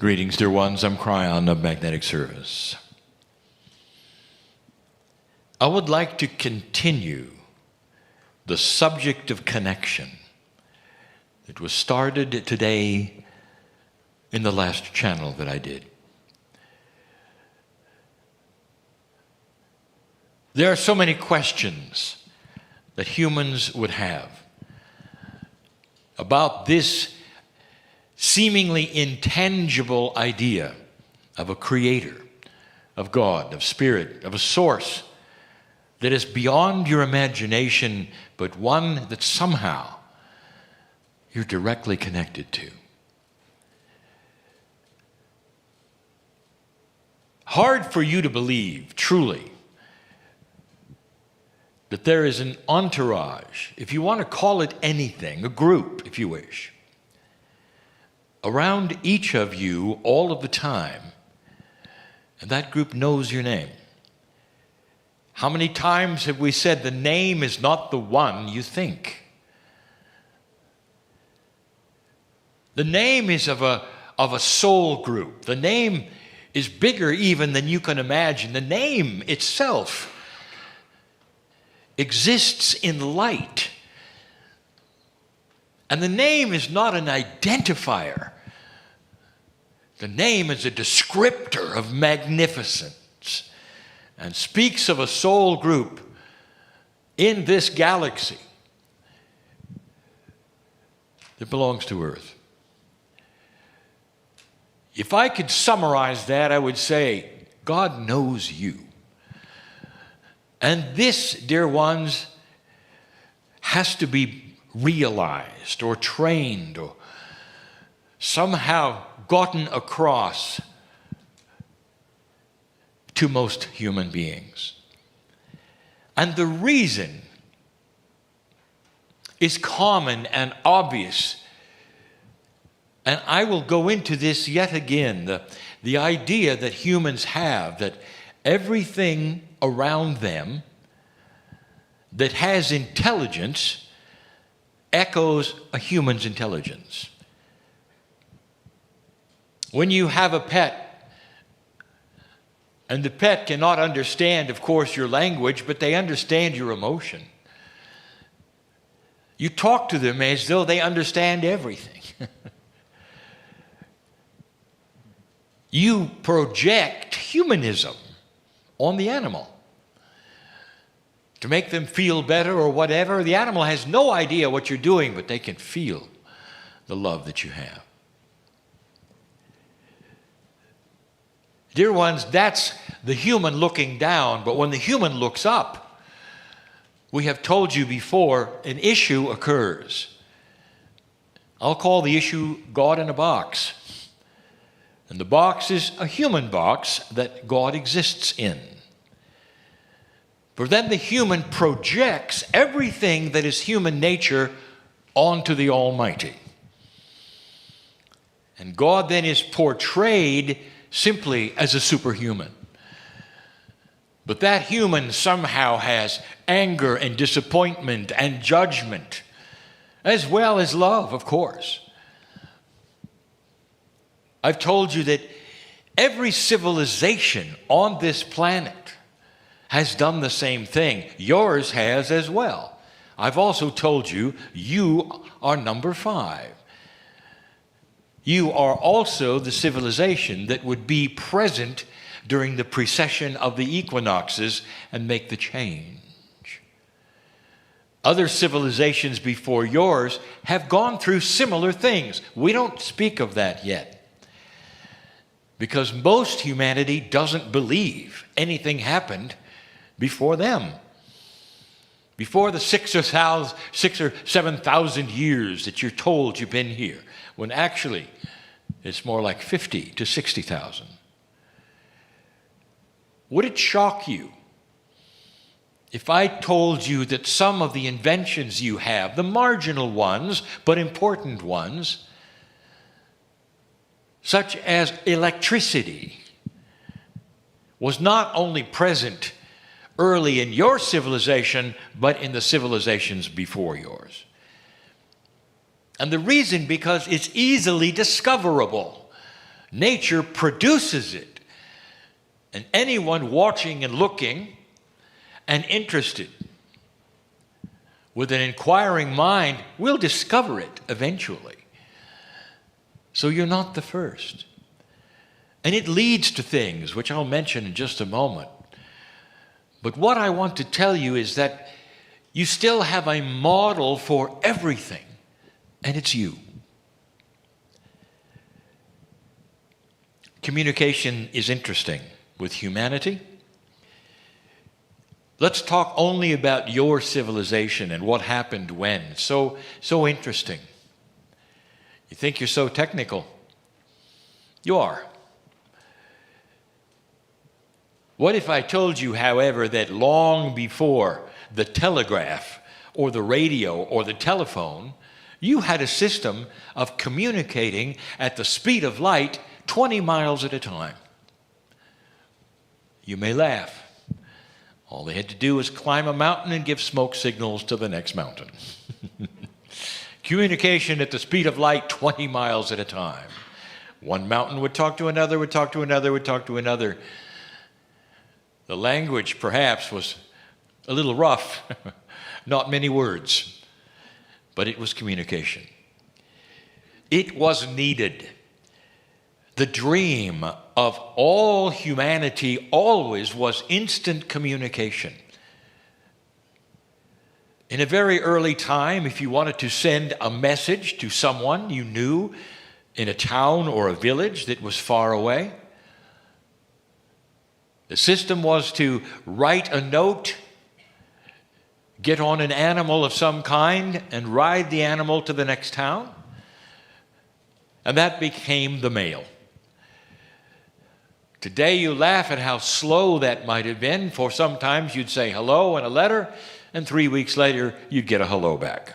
Greetings, dear ones. I'm Kryon of Magnetic Service. I would like to continue the subject of connection that was started today in the last channel that I did. There are so many questions that humans would have about this seemingly intangible idea of a creator, of God, of spirit, of a source that is beyond your imagination, but one that somehow you're directly connected to. Hard for you to believe, truly, that there is an entourage, if you want to call it anything, a group, if you wish, around each of you all of the time, and that group knows your name. How many times have we said the name is not the one you think? The name is of a soul group. The name is bigger even than you can imagine. The name itself exists in light. And the name is not an identifier. The name is a descriptor of magnificence and speaks of a soul group in this galaxy that belongs to Earth. If I could summarize that, I would say, God knows you. And this, dear ones, has to be realized or trained or somehow gotten across to most human beings. And the reason is common and obvious. And I will go into this yet again, the idea that humans have that everything around them that has intelligence echoes a human's intelligence. When you have a pet, and the pet cannot understand, of course, your language, but they understand your emotion. You talk to them as though they understand everything. You project humanism on the animal to make them feel better or whatever. The animal has no idea what you're doing, but they can feel the love that you have. Dear ones, that's the human looking down, but when the human looks up, we have told you before, an issue occurs. I'll call the issue God in a box. And the box is a human box that God exists in. For then the human projects everything that is human nature onto the Almighty. And God then is portrayed simply as a superhuman. But that human somehow has anger and disappointment and judgment, as well as love, of course. I've told you that every civilization on this planet has done the same thing. Yours has as well. I've also told you, you are number 5. You are also the civilization that would be present during the precession of the equinoxes and make the change. Other civilizations before yours have gone through similar things. We don't speak of that yet, because most humanity doesn't believe anything happened before them. Before the 6,000 or 7,000 years that you're told you've been here, when actually it's more like 50 to 60,000. Would it shock you if I told you that some of the inventions you have, the marginal ones, but important ones, such as electricity, was not only present early in your civilization, but in the civilizations before yours? And the reason, because it's easily discoverable. Nature produces it. And anyone watching and looking and interested with an inquiring mind will discover it eventually. So you're not the first. And it leads to things which I'll mention in just a moment. But what I want to tell you is that you still have a model for everything, and it's you. Communication is interesting with humanity. Let's talk only about your civilization and what happened when. So interesting. You think you're so technical. You are. What if I told you, however, that long before the telegraph or the radio or the telephone, you had a system of communicating at the speed of light 20 miles at a time? You may laugh. All they had to do was climb a mountain and give smoke signals to the next mountain. Communication at the speed of light 20 miles at a time. One mountain would talk to another, would talk to another, would talk to another. The language, perhaps, was a little rough. Not many words. But it was communication. It was needed. The dream of all humanity always was instant communication. In a very early time, if you wanted to send a message to someone you knew in a town or a village that was far away, the system was to write a note, get on an animal of some kind, and ride the animal to the next town. And that became the mail. Today you laugh at how slow that might have been, for sometimes you'd say hello in a letter, and 3 weeks later you'd get a hello back.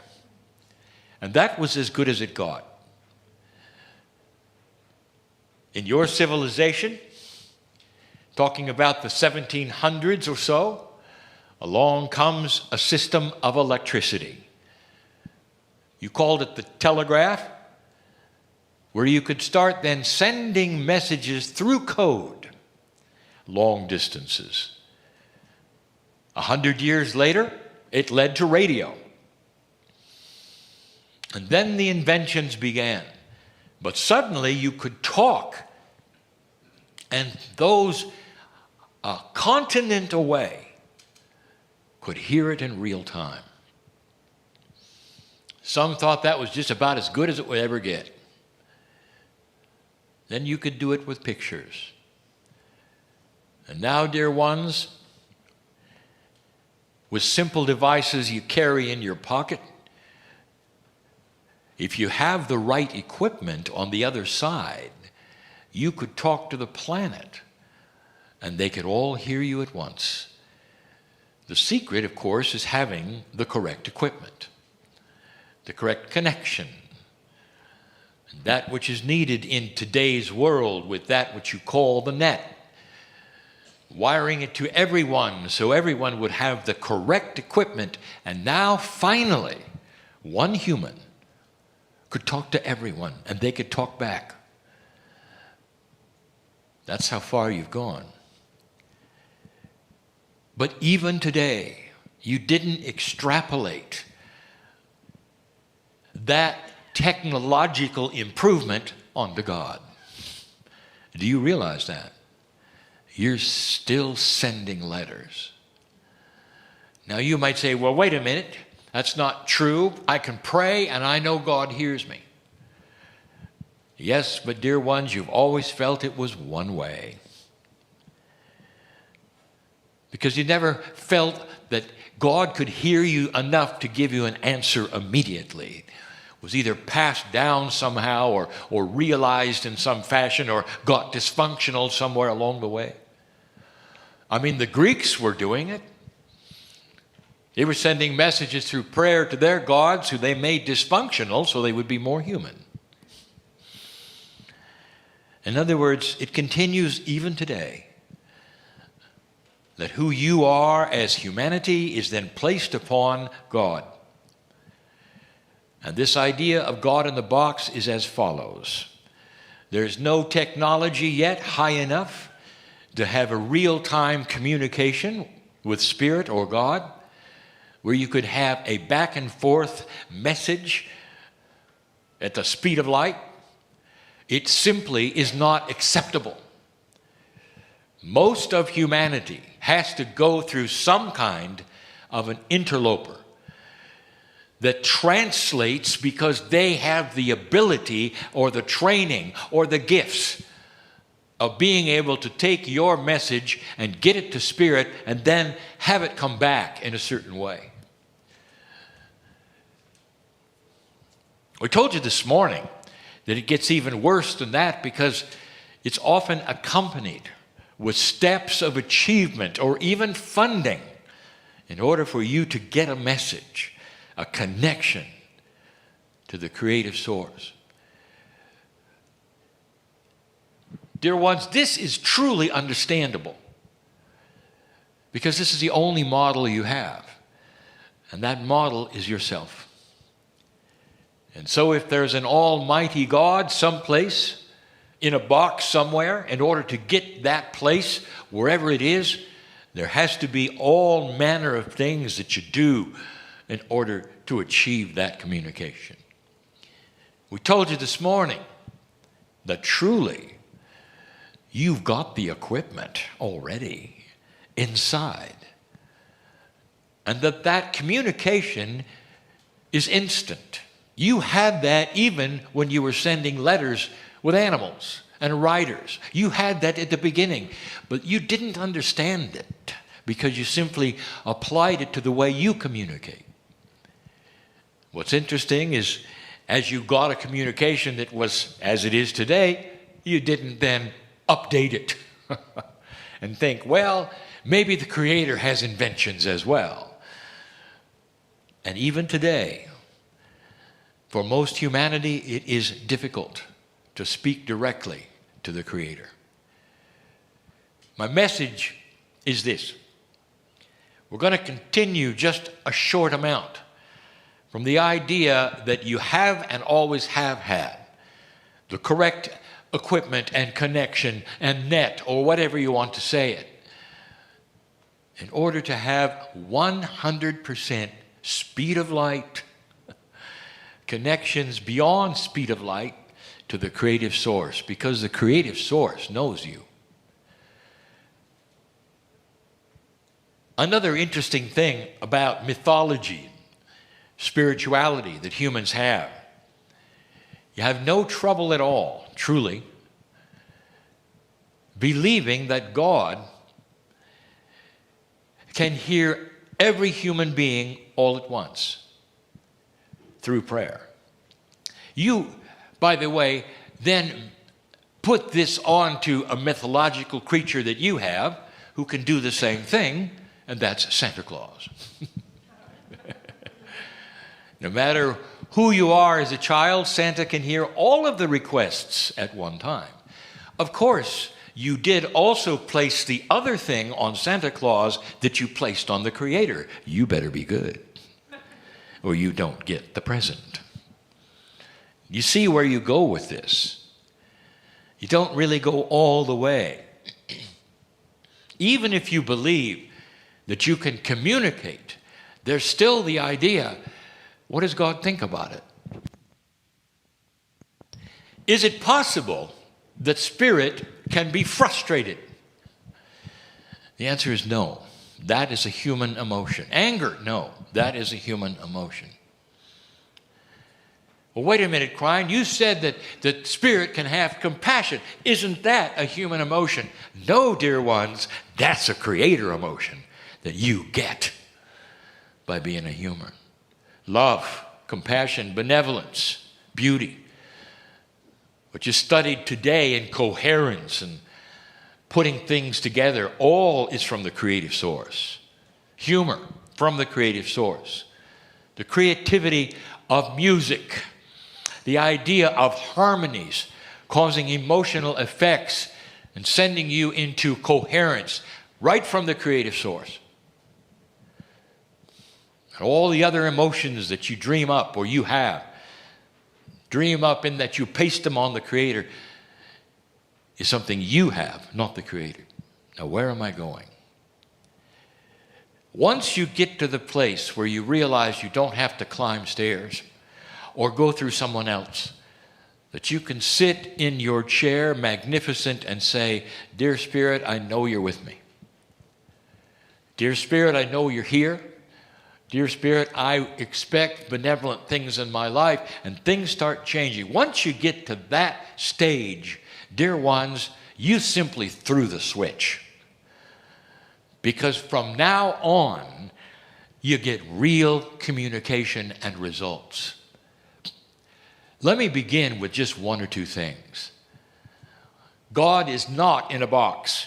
And that was as good as it got. In your civilization, talking about the 1700s or so, along comes a system of electricity. You called it the telegraph, where you could start then sending messages through code, long distances. 100 years later, it led to radio. And then the inventions began. But suddenly you could talk, and those a continent away could hear it in real time. Some thought that was just about as good as it would ever get. Then you could do it with pictures. And now, dear ones, with simple devices you carry in your pocket, if you have the right equipment on the other side, you could talk to the planet, and they could all hear you at once. The secret, of course, is having the correct equipment, the correct connection, and that which is needed in today's world with that which you call the net. Wiring it to everyone so everyone would have the correct equipment. And now, finally, one human could talk to everyone and they could talk back. That's how far you've gone. But even today, you didn't extrapolate that technological improvement onto God. Do you realize that? You're still sending letters. Now you might say, well, wait a minute. That's not true. I can pray and I know God hears me. Yes, but dear ones, you've always felt it was one way. Because you never felt that God could hear you enough to give you an answer immediately. It was either passed down somehow or realized in some fashion or got dysfunctional somewhere along the way. I mean, the Greeks were doing it. They were sending messages through prayer to their gods who they made dysfunctional so they would be more human. In other words, it continues even today that who you are as humanity is then placed upon God. And this idea of God in the box is as follows. There's no technology yet high enough to have a real-time communication with Spirit or God, where you could have a back and forth message at the speed of light. It simply is not acceptable. Most of humanity has to go through some kind of an interloper that translates, because they have the ability or the training or the gifts of being able to take your message and get it to Spirit and then have it come back in a certain way. We told you this morning that it gets even worse than that, because it's often accompanied with steps of achievement or even funding in order for you to get a message, a connection to the creative source. Dear ones, this is truly understandable, because this is the only model you have, and that model is yourself. And so if there's an almighty God someplace in a box somewhere, in order to get that place, wherever it is, there has to be all manner of things that you do in order to achieve that communication. We told you this morning that truly you've got the equipment already inside, and that communication is instant. You had that even when you were sending letters with animals and writers. You had that at the beginning, but you didn't understand it because you simply applied it to the way you communicate. What's interesting is, as you got a communication that was as it is today, you didn't then update it and think, well, maybe the Creator has inventions as well. And even today, for most humanity, it is difficult to speak directly to the Creator. My message is this. We're going to continue just a short amount from the idea that you have and always have had the correct equipment and connection and net, or whatever you want to say it, in order to have 100% speed of light, connections beyond speed of light to the creative source, because the creative source knows you. Another interesting thing about mythology, spirituality that humans have, you have no trouble at all, truly, believing that God can hear every human being all at once through prayer. You, by the way, then put this on to a mythological creature that you have who can do the same thing, and that's Santa Claus. No matter who you are as a child, Santa can hear all of the requests at one time. Of course, you did also place the other thing on Santa Claus that you placed on the Creator. You better be good, or you don't get the present. You see where you go with this. You don't really go all the way. Even if you believe that you can communicate, there's still the idea, what does God think about it? Is it possible that spirit can be frustrated? The answer is no. That is a human emotion. Anger, no. That is a human emotion. Well, wait a minute, Kryon. You said that spirit can have compassion. Isn't that a human emotion? No, dear ones, that's a creator emotion that you get by being a human. Love, compassion, benevolence, beauty. What you studied today in coherence and putting things together, all is from the creative source. Humor, from the creative source. The creativity of music. The idea of harmonies causing emotional effects and sending you into coherence right from the creative source. And all the other emotions that you dream up or you have, dream up in that you paste them on the Creator. is something you have, not the Creator. Now, where am I going? Once you get to the place where you realize you don't have to climb stairs or go through someone else, that you can sit in your chair, magnificent, and say, Dear Spirit, I know you're with me. Dear Spirit, I know you're here. Dear Spirit, I expect benevolent things in my life, and things start changing. Once you get to that stage, dear ones, you simply threw the switch. Because from now on, you get real communication and results. Let me begin with just one or two things. God is not in a box.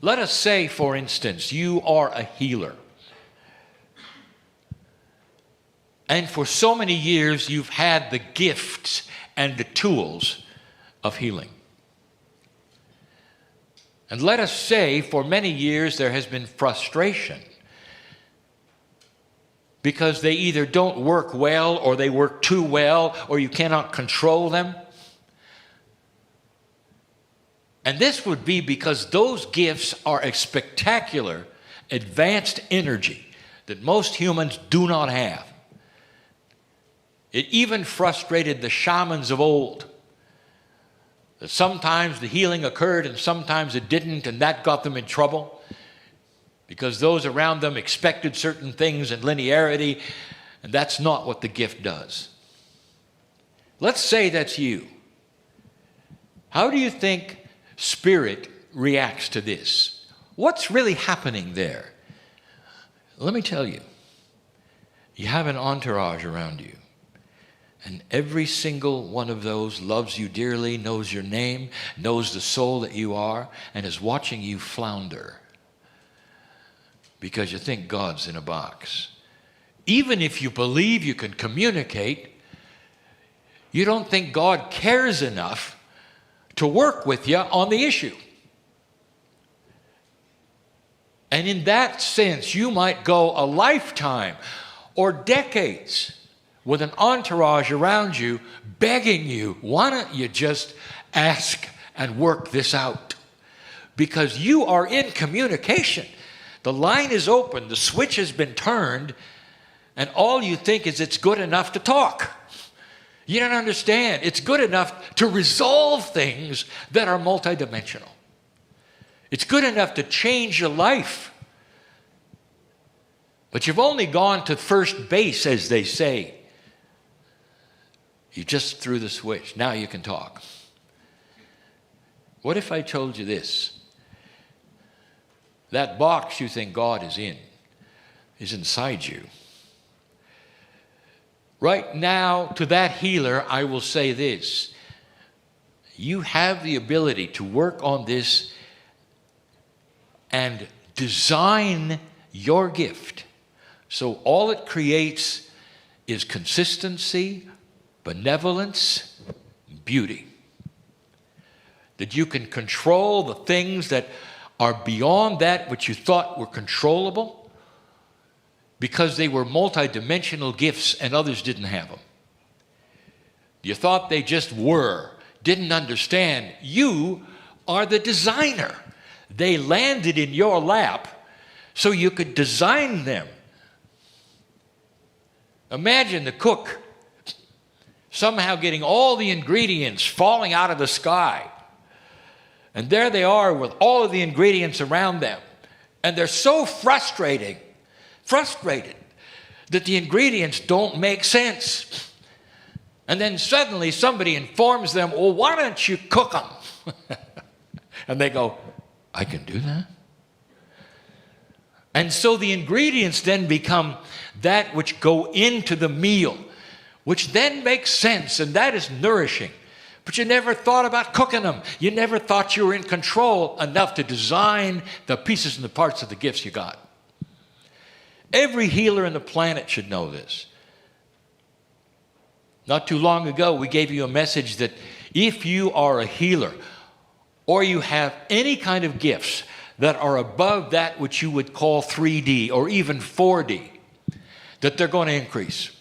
Let us say, for instance, you are a healer. And for so many years, you've had the gifts and the tools of healing. And let us say, for many years, there has been frustration because they either don't work well or they work too well or you cannot control them. And this would be because those gifts are a spectacular, advanced energy that most humans do not have. It even frustrated the shamans of old. That sometimes the healing occurred and sometimes it didn't, and that got them in trouble because those around them expected certain things in linearity, and that's not what the gift does. Let's say that's you. How do you think Spirit reacts to this? What's really happening there? Let me tell you. You have an entourage around you. And every single one of those loves you dearly, knows your name, knows the soul that you are, and is watching you flounder because you think God's in a box. Even if you believe you can communicate, you don't think God cares enough to work with you on the issue. And in that sense, you might go a lifetime or decades with an entourage around you begging you, why don't you just ask and work this out? Because you are in communication. The line is open, the switch has been turned, and all you think is it's good enough to talk. You don't understand. It's good enough to resolve things that are multidimensional. It's good enough to change your life. But you've only gone to first base, as they say. You just threw the switch. Now you can talk. What if I told you this? That box you think God is in is inside you. Right now, to that healer, I will say this. You have the ability to work on this and design your gift. So all it creates is consistency, benevolence, beauty. That you can control the things that are beyond that which you thought were controllable because they were multidimensional gifts and others didn't have them. You thought they just were, didn't understand. You are the designer. They landed in your lap so you could design them. Imagine the cook somehow getting all the ingredients falling out of the sky. And there they are with all of the ingredients around them. And they're so frustrated that the ingredients don't make sense. And then suddenly somebody informs them, well, why don't you cook them? And they go, I can do that? And so the ingredients then become that which go into the meal, which then makes sense, and that is nourishing. But you never thought about cooking them. You never thought you were in control enough to design the pieces and the parts of the gifts you got. Every healer on the planet should know this. Not too long ago, we gave you a message that if you are a healer or you have any kind of gifts that are above that which you would call 3D or even 4D, that they're going to increase.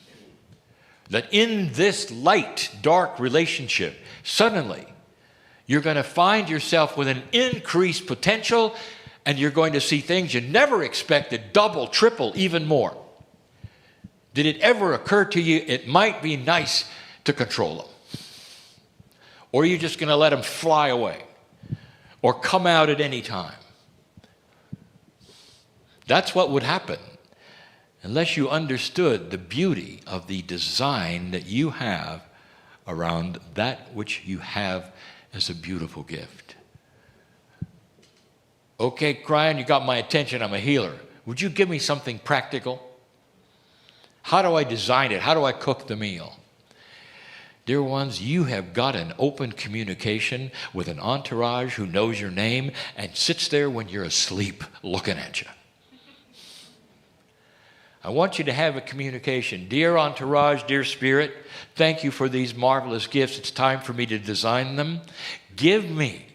That in this light, dark relationship, suddenly You're going to find yourself with an increased potential, and you're going to see things you never expected, double, triple, even more. Did it ever occur to you it might be nice to control them? Or are you just going to let them fly away or come out at any time? That's what would happen unless you understood the beauty of the design that you have around that which you have as a beautiful gift. Okay, Kryon, you got my attention. I'm a healer. Would you give me something practical? How do I design it? How do I cook the meal? Dear ones, you have got an open communication with an entourage who knows your name and sits there when you're asleep looking at you. I want you to have a communication. Dear entourage, dear spirit, thank you for these marvelous gifts. It's time for me to design them. Give me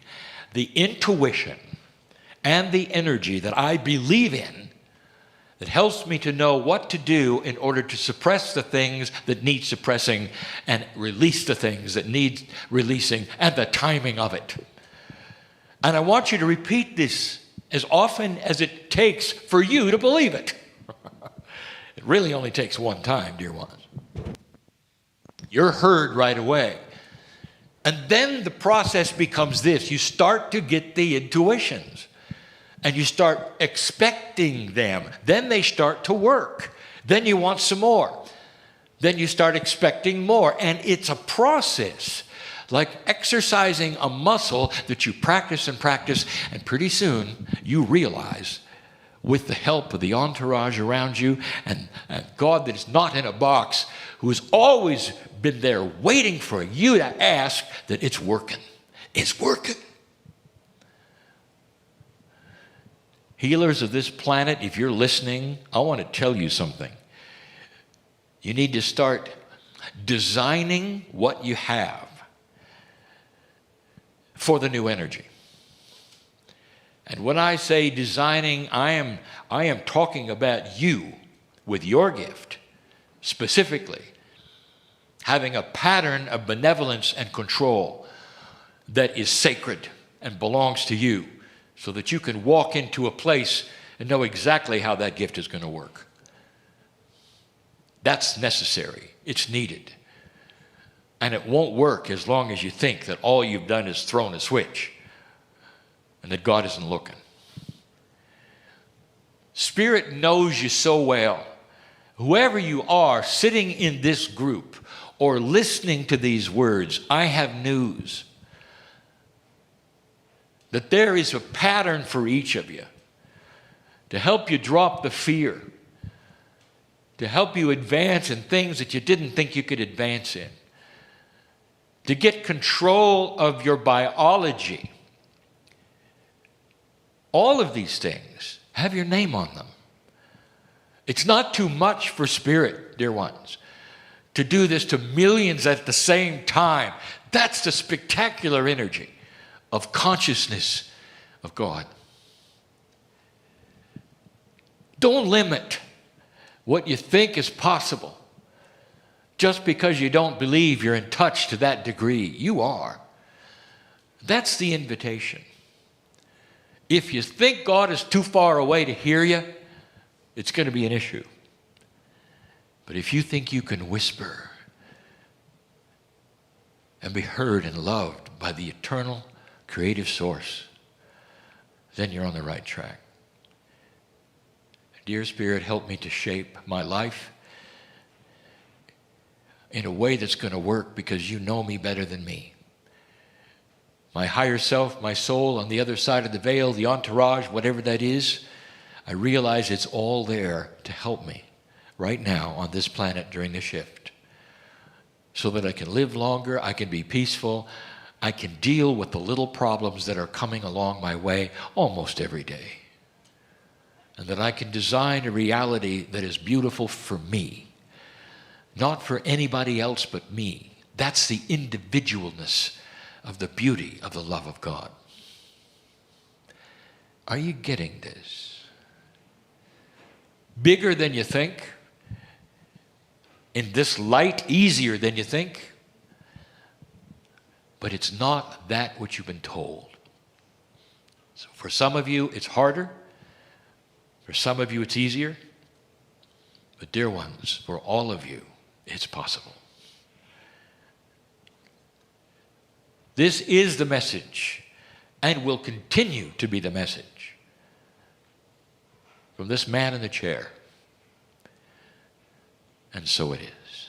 the intuition and the energy that I believe in that helps me to know what to do in order to suppress the things that need suppressing and release the things that need releasing and the timing of it. And I want you to repeat this as often as it takes for you to believe it. It really only takes one time, dear ones. You're heard right away. And then the process becomes this. You start to get the intuitions. And you start expecting them. Then they start to work. Then you want some more. Then you start expecting more. And it's a process, like exercising a muscle that you practice and practice. And pretty soon you realize, with the help of the entourage around you and God that is not in a box, who has always been there waiting for you to ask, that it's working. It's working. Healers of this planet, if you're listening, I want to tell you something. You need to start designing what you have for the new energy. And when I say designing, I am talking about you with your gift, specifically having a pattern of benevolence and control that is sacred and belongs to you, so that you can walk into a place and know exactly how that gift is going to work. That's necessary. It's needed. And it won't work as long as you think that all you've done is thrown a switch and that God isn't looking. Spirit knows you so well. Whoever you are sitting in this group or listening to these words, I have news. That there is a pattern for each of you to help you drop the fear, to help you advance in things that you didn't think you could advance in, to get control of your biology. All of these things have your name on them. It's not too much for spirit, dear ones, to do this to millions at the same time. That's the spectacular energy of consciousness of God. Don't limit what you think is possible just because you don't believe you're in touch to that degree. You are. That's the invitation. If you think God is too far away to hear you, it's going to be an issue. But if you think you can whisper and be heard and loved by the eternal creative source, then you're on the right track. Dear Spirit, help me to shape my life in a way that's going to work because you know me better than me. My higher self, my soul on the other side of the veil, the entourage, whatever that is, I realize it's all there to help me right now on this planet during the shift so that I can live longer, I can be peaceful, I can deal with the little problems that are coming along my way almost every day. And that I can design a reality that is beautiful for me, not for anybody else but me. That's the individualness of the beauty of the love of God. Are you getting this? Bigger than you think? In this light, easier than you think? but it's not that which you've been told. So for some of you, it's harder. For some of you, it's easier. But dear ones, for all of you, it's possible. This is the message, and will continue to be the message from this man in the chair. And so it is.